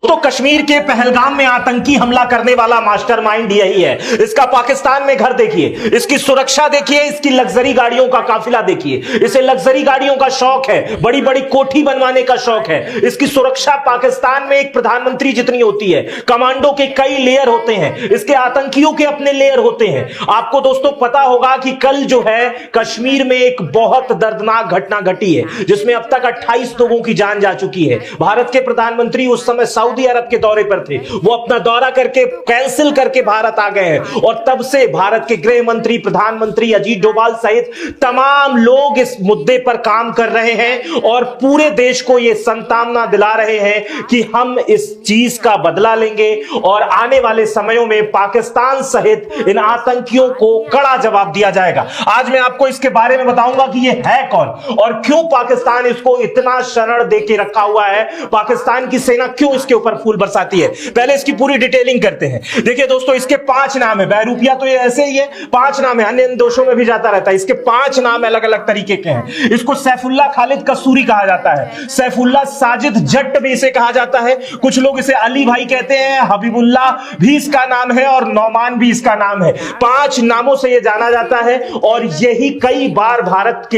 तो कश्मीर के पहलगाम में आतंकी हमला करने वाला मास्टरमाइंड यही है। इसका पाकिस्तान में घर देखिए, इसकी सुरक्षा देखिए, इसकी लग्जरी गाड़ियों का काफिला देखिए। इसे लग्जरी गाड़ियों का शौक है, बड़ी बड़ी कोठी बनवाने का शौक है। इसकी सुरक्षा पाकिस्तान में एक प्रधानमंत्री जितनी होती है। कमांडो के कई लेयर होते हैं, इसके आतंकियों के अपने लेयर होते हैं। आपको दोस्तों पता होगा कि कल जो है कश्मीर में एक बहुत दर्दनाक घटना घटी है, जिसमें अब तक 28 लोगों की जान जा चुकी है। भारत के प्रधानमंत्री उस समय सऊदी अरब के दौरे पर थे, वो अपना दौरा करके कैंसिल करके भारत आ गए हैं और तब से भारत के गृह मंत्री, प्रधानमंत्री अजीत डोभाल सहित तमाम लोग इस मुद्दे पर काम कर रहे हैं और पूरे देश को यह संतावना दिला रहे हैं कि हम इस चीज का बदला लेंगे और आने वाले समयों में पाकिस्तान सहित इन आतंकियों को कड़ा जवाब दिया जाएगा। आज मैं आपको इसके बारे में बताऊंगा कि यह है कौन और क्यों पाकिस्तान इसको इतना शरण देके रखा हुआ है, पाकिस्तान की सेना क्यों इसके ऊपर फूल बरसाती है। पहले इसकी पूरी डिटेलिंग करते हैं। देखिए दोस्तों, इसके 5 नाम है। बहरूपिया तो ये ऐसे ही है, 5 नाम है, अन्य दोषों में भी जाता रहता है। इसके 5 नाम अलग अलग तरीके के हैं। इसको सैफुल्लाह खालिद कसूरी कहा जाता है, सैफुल्लाह साजिद जट्ट भी इसे कहा जाता है। कुछ लोग इसे अली भाई कहते हैं, हबीबुल्लाह भी इसका नाम है और नौमान भी इसका नाम है। 5 नामों से यह जाना जाता है और यही कई बार भारत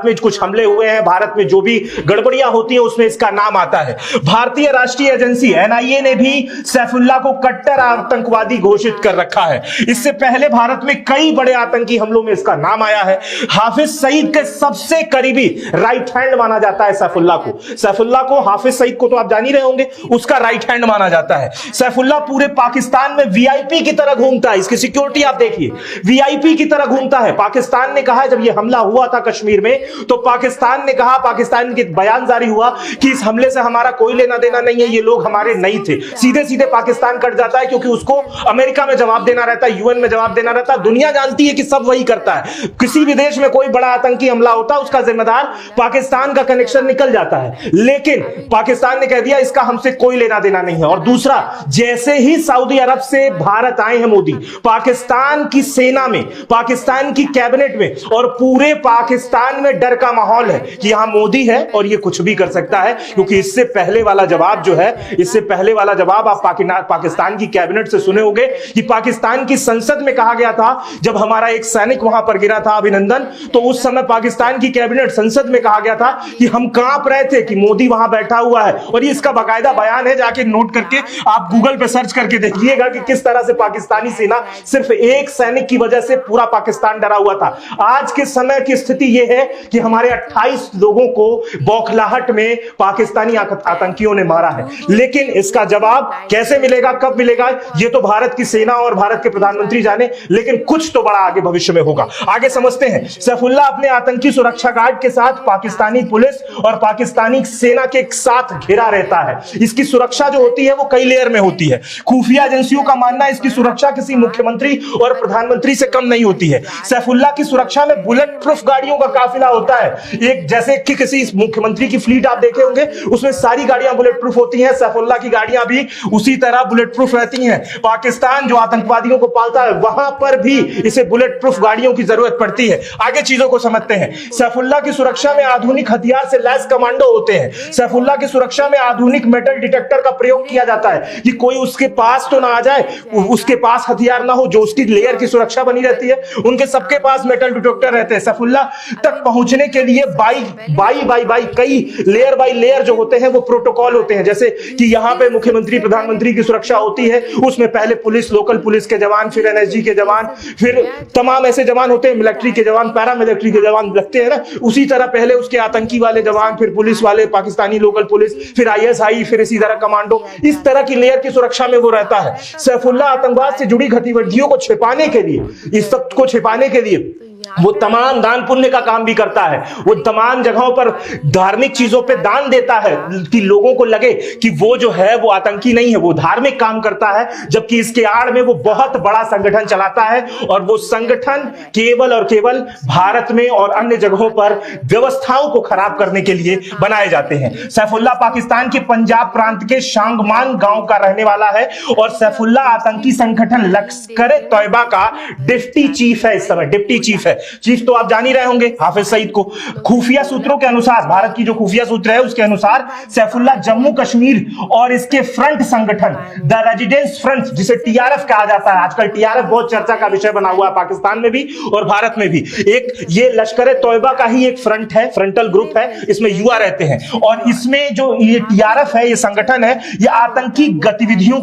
में कुछ हमले हुए हैं, भारत में जो भी गड़बड़ियां होती है उसमें इसका नाम आता है। भारतीय राष्ट्रीय एजेंसी एनआईए ने भी सैफुल्लाह को कट्टर आतंकवादी घोषित कर रखा है। इससे पहले भारत में कई बड़े आतंकी हमलों में इसका नाम आया है। हाफिज सईद के सबसे करीबी राइट हैंड माना जाता है सैफुल्लाह को। हाफिज सईद को तो आप जान ही रहे होंगे, उसका राइट हैंड माना जाता है। सैफुल्लाह पूरे पाकिस्तान में वीआईपी की तरह घूमता है। इसकी सिक्योरिटी आप देखिए, वीआईपी की तरह घूमता है। पाकिस्तान ने कहा, जब यह हमला हुआ था कश्मीर में, तो पाकिस्तान ने कहा, पाकिस्तान के बयान जारी हुआ कि इस हमले से हमारा कोई लेना देना नहीं है, ये लोग हमारे नहीं थे। सीधे सीधे पाकिस्तान कट जाता है क्योंकि उसको अमेरिका में जवाब देना रहता है, यूएन में जवाब देना रहता है। दुनिया जानती है कि सब वही करता है। किसी भी देश में कोई बड़ा आतंकी हमला होता है, उसका जिम्मेदार पाकिस्तान का कनेक्शन निकल जाता है। लेकिन पाकिस्तान ने कह दिया इसका हमसे कोई लेना देना नहीं है। और दूसरा, जैसे ही सऊदी अरब से भारत आए हैं मोदी, पाकिस्तान की सेना में, पाकिस्तान की कैबिनेट में और पूरे पाकिस्तान में डर का माहौल है कि यहां मोदी है और ये कुछ भी कर सकता है। क्योंकि इससे पहले वाला जवाब जो है, इससे पहले वाला जवाब आप पाकिस्तान की कैबिनेट से सुने होंगे कि पाकिस्तान की संसद में कहा गया था, जब हमारा एक सैनिक वहां पर गिरा था अभिनंदन, तो उस समय पाकिस्तान की कैबिनेट संसद में कहा गया था कि हम कांप रहे थे कि मोदी वहां बैठा हुआ है। और ये इसका बाकायदा बयान है, जाके नोट करके आप गूगल पे सर्च करके देखिएगा कि किस तरह से पाकिस्तानी सेना, सिर्फ एक सैनिक की वजह से पूरा पाकिस्तान डरा हुआ था। आज के समय की स्थिति यह है कि हमारे 28 लोगों को बौखलाहट में पाकिस्तानी आतंकियों ने मारा है। लेकिन इसका जवाब कैसे मिलेगा, कब मिलेगा, यह तो भारत की सेना और भारत के प्रधानमंत्री जाने। लेकिन कुछ तो बड़ा आगे भविष्य में होगा, आगे समझते हैं। सैफुल्लाह अपने आतंकी सुरक्षा गार्ड के साथ पाकिस्तानी पुलिस और पाकिस्तानी सेना के साथ घिरा रहता है। इसकी सुरक्षा जो होती है वो कई लेयर में होती है। खुफिया एजेंसियों का मानना है इसकी सुरक्षा किसी मुख्यमंत्री और प्रधानमंत्री से कम नहीं होती है। सैफुल्लाह की सुरक्षा में बुलेट प्रूफ गाड़ियों का काफिला होता है। एक जैसे कि किसी मुख्यमंत्री की फ्लीट आप देखे होंगे, उसमें सारी गाड़ियां बुलेट प्रूफ होती हैं। सैफुल्लाह की गाड़ियां भी उसी तरह बुलेट प्रूफ रहती हैं। पाकिस्तान जो आतंकवादियों को पालता है, वहां पर भी इसे बुलेट प्रूफ गाड़ियों की जरूरत पड़ती है। आगे चीजों को समझते हैं। सैफुल्लाह की सुरक्षा में आधुनिक हथियार से लैस कमांडो होते हैं। सैफुल्लाह की सुरक्षा में आधुनिक मेटल डिटेक्टर का प्रयोग किया जाता है कि कोई उसके पास तो ना आ जाए, उसके पास हथियार ना हो। जो उसकी लेयर की सुरक्षा बनी रहती है, उनके सबके पास मेटल डिटेक्टर रहते हैं। सैफुल्लाह तक पहुंचने के लिए बाई कई लेयर बाई लेयर जो होते हैं वो प्रोटोकॉल होते हैं। जैसे कि यहां पे मुख्यमंत्री प्रधानमंत्री की सुरक्षा होती है, उसमें पहले पुलिस, लोकल पुलिस के जवान, फिर एनएसजी के जवान, फिर तमाम ऐसे जवान होते हैं, मिलिट्री के जवान, पैरामिलिट्री के जवान लगते हैं ना। उसी तरह पहले उसके आतंकी वाले जवान, फिर पुलिस वाले, पाकिस्तानी लोकल पुलिस, फिर आईएसआई, फिर इसी तरह कमांडो, इस तरह की लेयर की सुरक्षा में वो रहता है। सैफुल्लाह आतंकवाद से जुड़ी गतिविधियों को छिपाने के लिए, इस सब को छिपाने के लिए वो तमाम दान पुण्य का काम भी करता है। वो तमाम जगहों पर धार्मिक चीजों पे दान देता है कि लोगों को लगे कि वो जो है वो आतंकी नहीं है, वो धार्मिक काम करता है। जबकि इसके आड़ में वो बहुत बड़ा संगठन चलाता है और वो संगठन केवल और केवल भारत में और अन्य जगहों पर व्यवस्थाओं को खराब करने के लिए बनाए जाते हैं। सैफुल्लाह पाकिस्तान के पंजाब प्रांत के शांगमान गांव का रहने वाला है और सैफुल्लाह आतंकी संगठन लश्कर-ए-तौयबा का डिप्टी चीफ है। इस समय डिप्टी चीफ है। चीफ तो आप जान ही रहे होंगे, हाफिज सईद को। खुफिया सूत्रों के अनुसार, भारत की जो खुफिया सूत्र है उसके अनुसार सैफुल्लाह जम्मू कश्मीर और इसके फ्रंट संगठन द रेजिडेंस फ्रंट, जिसे टीआरएफ कहा जाता है, आजकल टीआरएफ बहुत चर्चा का विषय बना हुआ है पाकिस्तान में भी और भारत में भी। एक ये लश्कर तौयबा का ही एक फ्रंट है, फ्रंटल ग्रुप है, इसमें युवा रहते हैं और इसमें जो ये टीआरएफ है, ये संगठन है, ये आतंकी गतिविधियों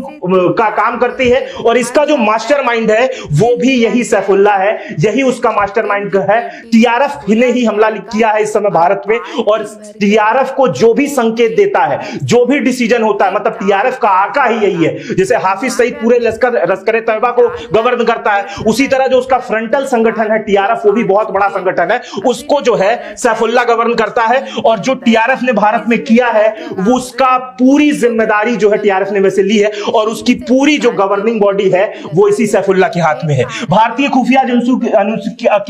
का काम करती है और इसका जो मास्टरमाइंड है वो भी यही सैफुल्लाह है, यही उसका मास्टरमाइंड है। टीआरएफ ने ही हमला किया है इस समय भारत में और टीआरएफ को जो भी संकेत देता है, जो भी डिसीजन होता है, मतलब टीआरएफ का आका ही यही है। जैसे हाफिज सईद पूरे लश्कर तैयबा को गवर्न करता है, उसी तरह जो उसका फ्रंटल संगठन है टीआरएफ, वो भी बहुत बड़ा संगठन है, उसको जो है सैफुल्लाह गवर्न करता है। और जो टीआरएफ ने भारत में किया है वो उसका पूरी जिम्मेदारी जो है टीआरएफ ने वैसे ली है और उसकी पूरी जो गवर्निंग बॉडी है वो इसी सैफुल्लाह के हाथ में है। भारतीय खुफिया एजेंसियों के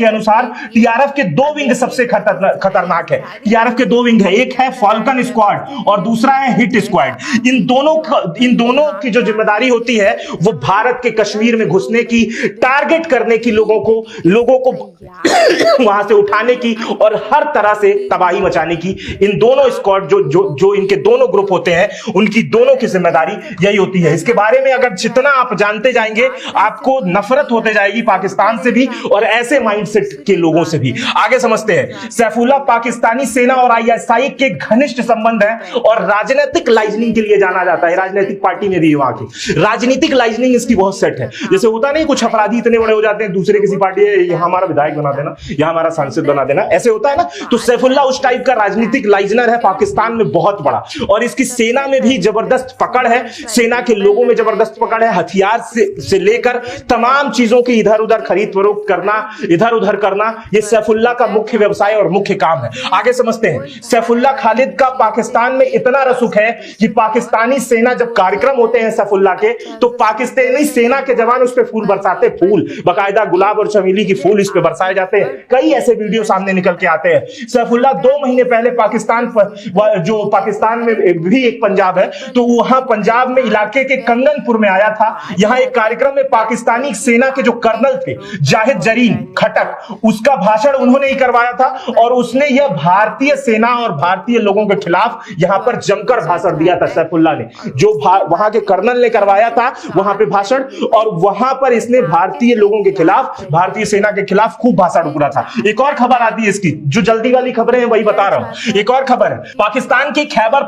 अनुसार टीआरएफ के दो विंग सबसे खतरनाक है। टीआरएफ के दो विंग है, एक है फाल्कन स्क्वाड और दूसरा है हिट स्क्वाड। इन दोनों की जो जिम्मेदारी होती है वो भारत के कश्मीर में घुसने की, टारगेट करने की, लोगों को वहां से उठाने की और हर तरह से तबाही मचाने की। इन दोनों स्क्वाड जो इनके दोनों ग्रुप होते हैं, उनकी दोनों की जिम्मेदारी यही होती है। इसके बारे में अगर जितना आप जानते जाएंगे आपको नफरत होते जाएगी पाकिस्तान से भी और ऐसे माइंडसेट के लोगों से भी। आगे समझते हैं। सैफुल्लाह पाकिस्तानी सेना और आईएसआई के घनिष्ठ संबंध है और राजनीतिक लाइजनिंग के लिए जाना जाता है। राजनीतिक पार्टी में भी वहां की राजनीतिक लाइजनिंग इसकी बहुत सेट है। जैसे होता नहीं, कुछ अपराधी इतने बड़े हो जाते हैं, दूसरे किसी पार्टी यहाँ हमारा विधायक बना देना, यहाँ हमारा सांसद बना देना, ऐसे होता है ना। तो सैफुल्लाह उस टाइप का राजनीतिक लाइजनर है, पाकिस्तान में बहुत बड़ा। और इसकी सेना में भी जबरदस्त पकड़ है, सेना के लोगों में जबरदस्त पकड़ है। हथियार से लेकर तमाम चीजों की इधर उधर खरीद फरोख्त करना, इधर उधर करना, यह सैफुल्लाह का मुख्य व्यवसाय और मुख्य काम है। आगे समझते हैं। सैफुल्लाह खालिद का पाकिस्तान में इतना रसूख है कि पाकिस्तानी सेना जब कार्यक्रम होते हैं सैफुल्लाह के, तो पाकिस्तानी सेना के जवान उस पर फूल बरसाते, फूल बाकायदा गुलाब और चमेली की फूल इस पे बरसाए जाते हैं। कई ऐसे वीडियो सामने निकल के आते हैं। सैफुल्लाह 2 महीने पहले पाकिस्तान में भी एक पंजाब है, तो वहां पंजाब में इलाके के कंगनपुर में आया था। यहां एक कार्यक्रम में पाकिस्तानी सेना के जो कर्नल थे जाहिद जरीन खटक, उसका भाषण उन्होंने ही करवाया था और उसने यह भारतीय सेना और भारतीय लोगों के खिलाफ यहां पर जमकर भाषण दिया था। सैफुल्लाह ने जो वहां के कर्नल ने करवाया था वहां पे भाषण, और वहां पर इसने भारतीय लोगों के खिलाफ, भारतीय सेना के खिलाफ खूब भाषण उगरा था। एक और खबर आती है इसकी, जो जल्दी वाली खबरें हैं वही बता रहा हूं। एक और खबर है, पाकिस्तान के खैबर